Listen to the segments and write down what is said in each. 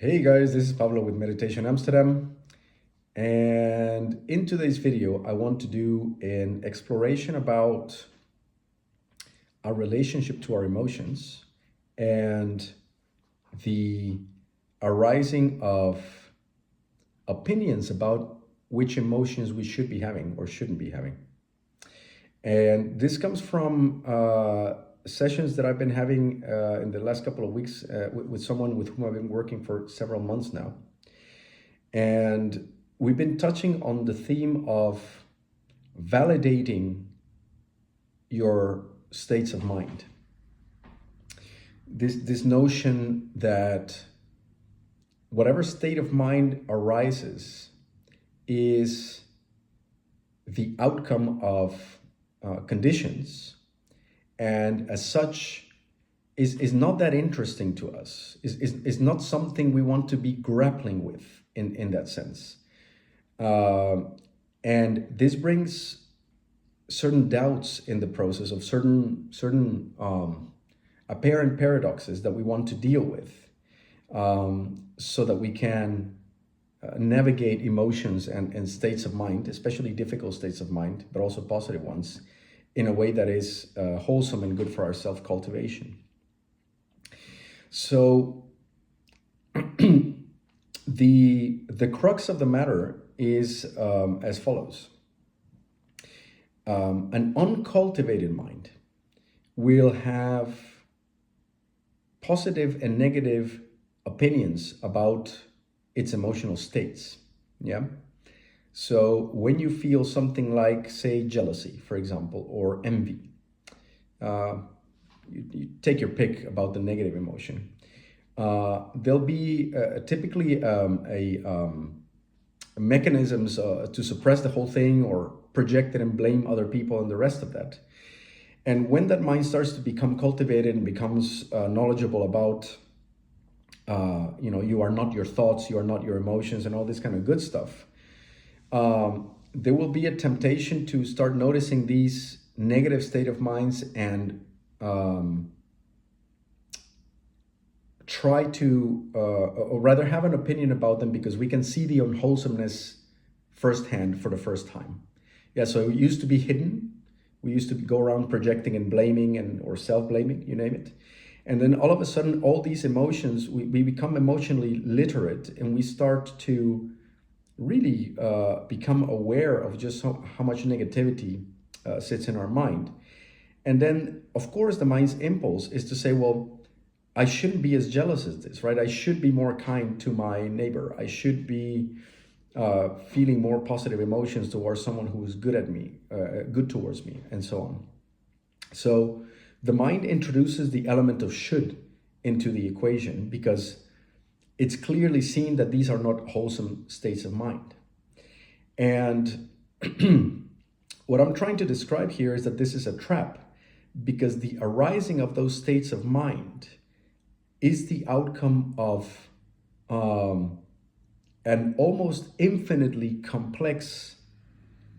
Hey guys, this is Pablo with Meditation Amsterdam, and in today's video I want to do an exploration about our relationship to our emotions and the arising of opinions about which emotions we should be having or shouldn't be having. And this comes from sessions that I've been having in the last couple of weeks with someone with whom I've been working for several months now. And we've been touching on the theme of validating your states of mind. This notion that whatever state of mind arises is the outcome of conditions, and as such is not that interesting to us, is not something we want to be grappling with in that sense. And this brings certain doubts in the process of certain apparent paradoxes that we want to deal with, so that we can navigate emotions and states of mind, especially difficult states of mind, but also positive ones, in a way that is wholesome and good for our self-cultivation. So the crux of the matter is as follows. An uncultivated mind will have positive and negative opinions about its emotional states. Yeah. So when you feel something like, say, jealousy, for example, or envy, you take your pick about the negative emotion. There'll be typically mechanisms to suppress the whole thing or project it and blame other people and the rest of that. And when that mind starts to become cultivated and becomes knowledgeable about, you are not your thoughts, you are not your emotions, and all this kind of good stuff, there will be a temptation to start noticing these negative state of minds and try to, or rather have an opinion about them, because we can see the unwholesomeness firsthand for the first time. Yeah, so it used to be hidden. We used to go around projecting and blaming or self-blaming, you name it. And then all of a sudden, all these emotions, we become emotionally literate, and we start to really become aware of just how much negativity sits in our mind. And then, of course, the mind's impulse is to say, well, I shouldn't be as jealous as this, right? I should be more kind to my neighbor. I should be feeling more positive emotions towards someone who is good towards me, and so on. So the mind introduces the element of should into the equation, because it's clearly seen that these are not wholesome states of mind. And what I'm trying to describe here is that this is a trap, because the arising of those states of mind is the outcome of an almost infinitely complex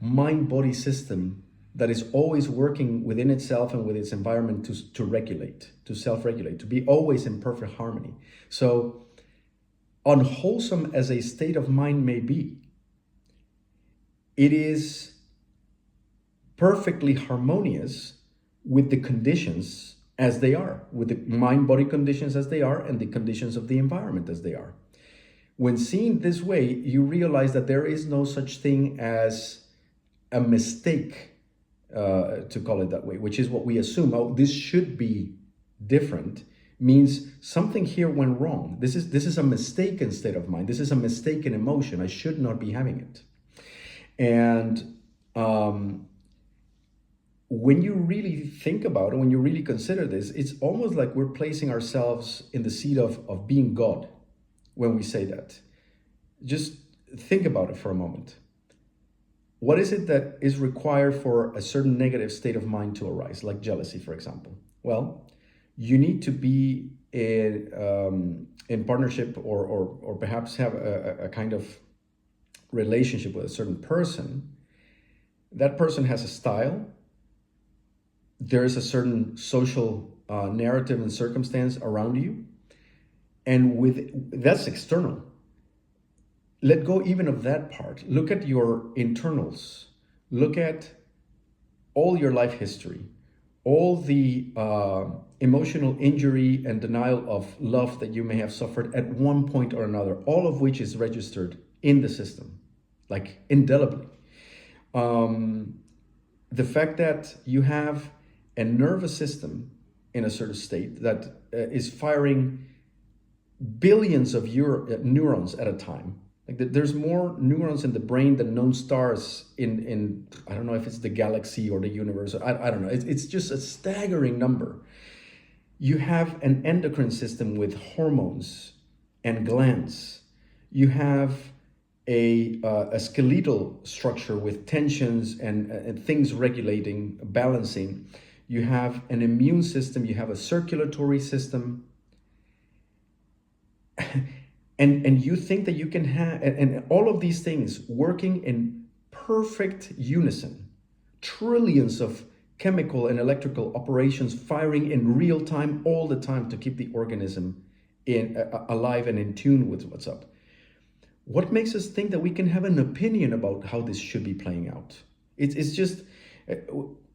mind-body system that is always working within itself and with its environment to regulate, to self-regulate, to be always in perfect harmony. So unwholesome as a state of mind may be, it is perfectly harmonious with the conditions as they are, with the mind-body conditions as they are, and the conditions of the environment as they are. When seen this way, you realize that there is no such thing as a mistake, to call it that way, which is what we assume. Oh, this should be different, means something here went wrong. This is a mistaken state of mind. This is a mistaken emotion. I should not be having it. And when you really think about it, when you really consider this, it's almost like we're placing ourselves in the seat of being God when we say that. Just think about it for a moment. What is it that is required for a certain negative state of mind to arise, like jealousy, for example? Well, you need to be in partnership or perhaps have a kind of relationship with a certain person. That person has a style. There is a certain social narrative and circumstance around you. And that's external. Let go even of that part. Look at your internals. Look at all your life history, all the emotional injury and denial of love that you may have suffered at one point or another, all of which is registered in the system, like indelibly. Um, the fact that you have a nervous system in a certain state that is firing billions of neurons at a time. Like there's more neurons in the brain than known stars in I don't know if it's the galaxy or the universe. I don't know. It's just a staggering number. You have an endocrine system with hormones and glands. You have a skeletal structure with tensions and things regulating, balancing. You have an immune system. You have a circulatory system. And you think that you can have and all of these things working in perfect unison, trillions of chemical and electrical operations firing in real time all the time to keep the organism alive and in tune with what's up. What makes us think that we can have an opinion about how this should be playing out? It's just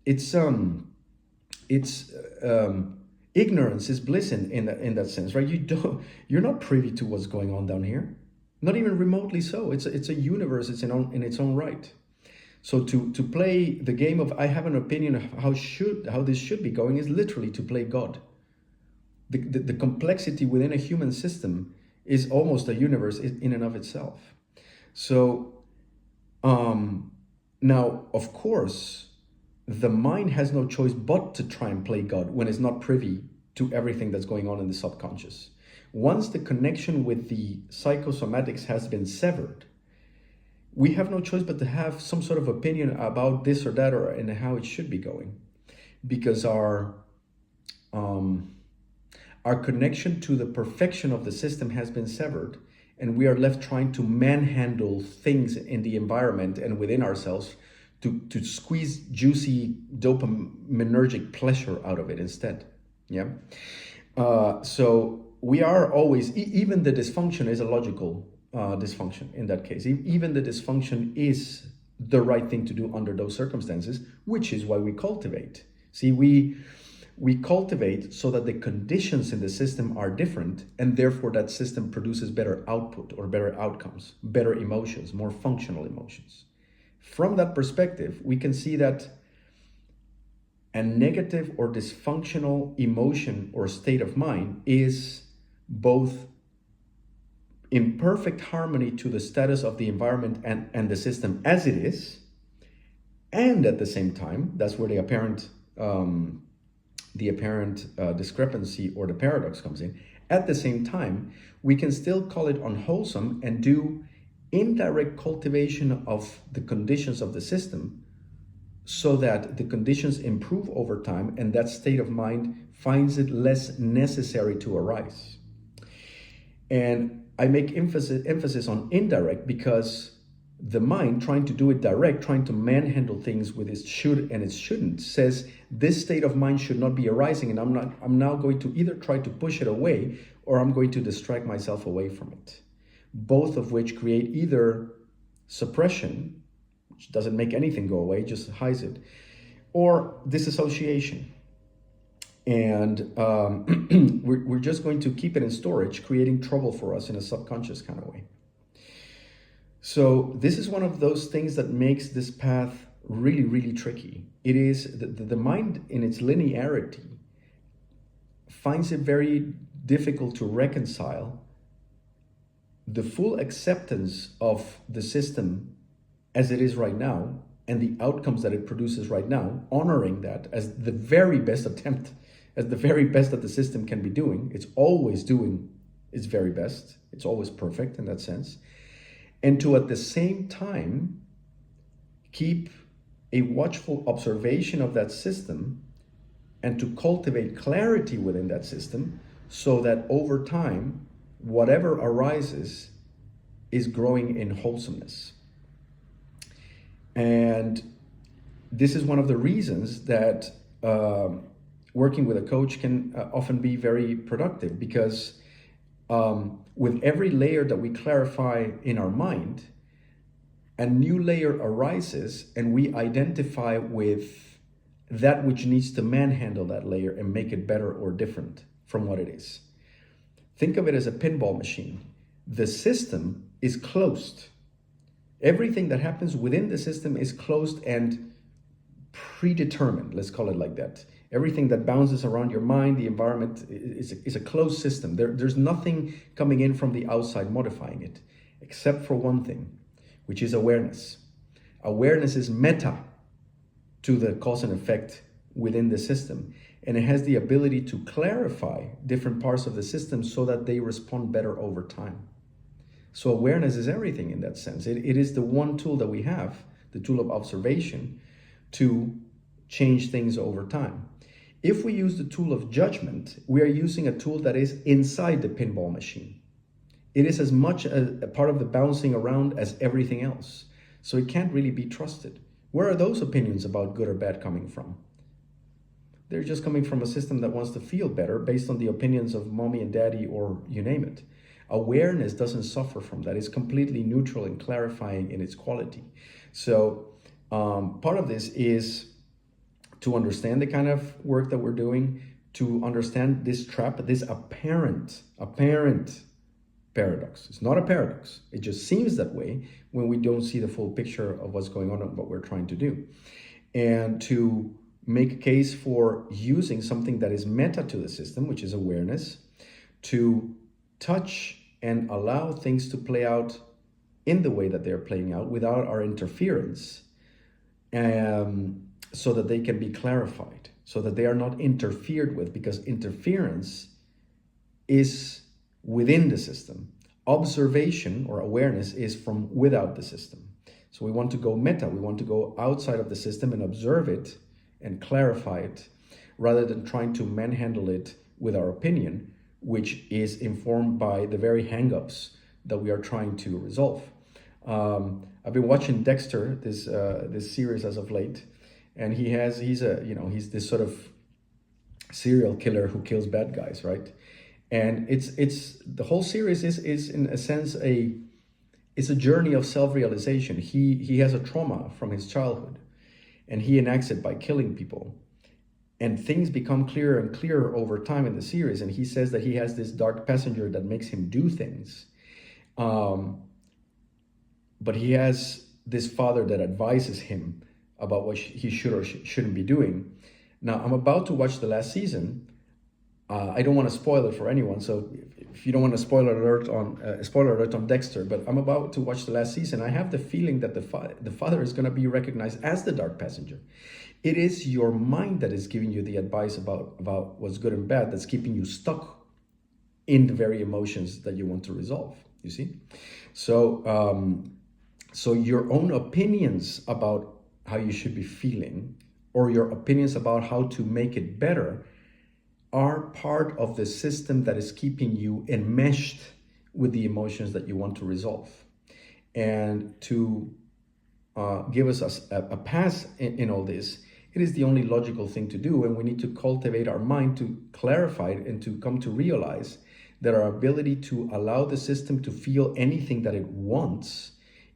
it's ignorance is bliss in that sense, right? You're not privy to what's going on down here, not even remotely so. It's a universe. It's in its own right. So to play the game of I have an opinion of how this should be going is literally to play God. The complexity within a human system is almost a universe in and of itself. So now, of course, the mind has no choice but to try and play God when it's not privy to everything that's going on in the subconscious. Once the connection with the psychosomatics has been severed, we have no choice but to have some sort of opinion about this or that and how it should be going, because our connection to the perfection of the system has been severed, and we are left trying to manhandle things in the environment and within ourselves to squeeze juicy dopaminergic pleasure out of it instead. Yeah. So we are always, even the dysfunction is a logical dysfunction in that case. Even the dysfunction is the right thing to do under those circumstances, which is why we cultivate. See, we cultivate so that the conditions in the system are different, and therefore that system produces better output or better outcomes, better emotions, more functional emotions. From that perspective, we can see that a negative or dysfunctional emotion or state of mind is both in perfect harmony to the status of the environment and the system as it is, and at the same time, that's where the apparent discrepancy or the paradox comes in. At the same time, we can still call it unwholesome and do indirect cultivation of the conditions of the system so that the conditions improve over time and that state of mind finds it less necessary to arise. And I make emphasis on indirect because the mind, trying to do it direct, trying to manhandle things with its should and its shouldn't, says this state of mind should not be arising, and I'm now going to either try to push it away or I'm going to distract myself away from it. Both of which create either suppression, which doesn't make anything go away, just hides it, or disassociation. And we're just going to keep it in storage, creating trouble for us in a subconscious kind of way. So this is one of those things that makes this path really, really tricky. It is the mind in its linearity finds it very difficult to reconcile the full acceptance of the system as it is right now and the outcomes that it produces right now, honoring that as the very best attempt, as the very best that the system can be doing. It's always doing its very best. It's always perfect in that sense. And to at the same time keep a watchful observation of that system and to cultivate clarity within that system so that over time, whatever arises is growing in wholesomeness. And this is one of the reasons that working with a coach can often be very productive, because with every layer that we clarify in our mind, a new layer arises and we identify with that which needs to manhandle that layer and make it better or different from what it is. Think of it as a pinball machine. The system is closed. Everything that happens within the system is closed and predetermined, let's call it like that. Everything that bounces around your mind, the environment, is a closed system. There's nothing coming in from the outside modifying it, except for one thing, which is awareness. Awareness is meta to the cause and effect within the system. And it has the ability to clarify different parts of the system so that they respond better over time. So awareness is everything in that sense. It is the one tool that we have, the tool of observation, to change things over time. If we use the tool of judgment, we are using a tool that is inside the pinball machine. It is as much a part of the bouncing around as everything else. So it can't really be trusted. Where are those opinions about good or bad coming from? They're just coming from a system that wants to feel better based on the opinions of mommy and daddy, or you name it. Awareness doesn't suffer from that. It's completely neutral and clarifying in its quality. So part of this is to understand the kind of work that we're doing, to understand this trap, this apparent paradox. It's not a paradox. It just seems that way when we don't see the full picture of what's going on and what we're trying to do. And to make a case for using something that is meta to the system, which is awareness, to touch and allow things to play out in the way that they're playing out without our interference, so that they can be clarified, so that they are not interfered with, because interference is within the system. Observation or awareness is from without the system. So we want to go meta, we want to go outside of the system and observe it and clarify it, rather than trying to manhandle it with our opinion, which is informed by the very hang-ups that we are trying to resolve. I've been watching Dexter, this series as of late, and he's this sort of serial killer who kills bad guys, right? And it's the whole series is in a sense it's a journey of self-realization. He has a trauma from his childhood, and he enacts it by killing people. And things become clearer and clearer over time in the series. And he says that he has this dark passenger that makes him do things. But he has this father that advises him about what he should or shouldn't be doing. Now, I'm about to watch the last season. I don't want to spoil it for anyone. So if you don't want a spoiler alert on Dexter, but I'm about to watch the last season. I have the feeling that the father is going to be recognized as the dark passenger. It is your mind that is giving you the advice about what's good and bad, that's keeping you stuck in the very emotions that you want to resolve, you see? So, so your own opinions about how you should be feeling, or your opinions about how to make it better, are part of the system that is keeping you enmeshed with the emotions that you want to resolve. And to give us a pass in all this, it is the only logical thing to do, and we need to cultivate our mind to clarify it and to come to realize that our ability to allow the system to feel anything that it wants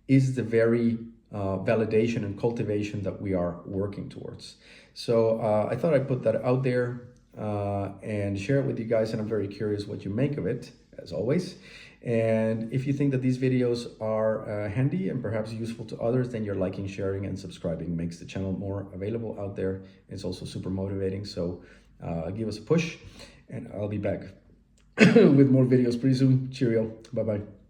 is the very validation and cultivation that we are working towards. So I thought I'd put that out there and share it with you guys, and I'm very curious what you make of it, as always. And if you think that these videos are handy and perhaps useful to others, then your liking, sharing, and subscribing makes the channel more available out there. It's also super motivating, so give us a push, and I'll be back with more videos pretty soon. Cheerio. Bye-bye.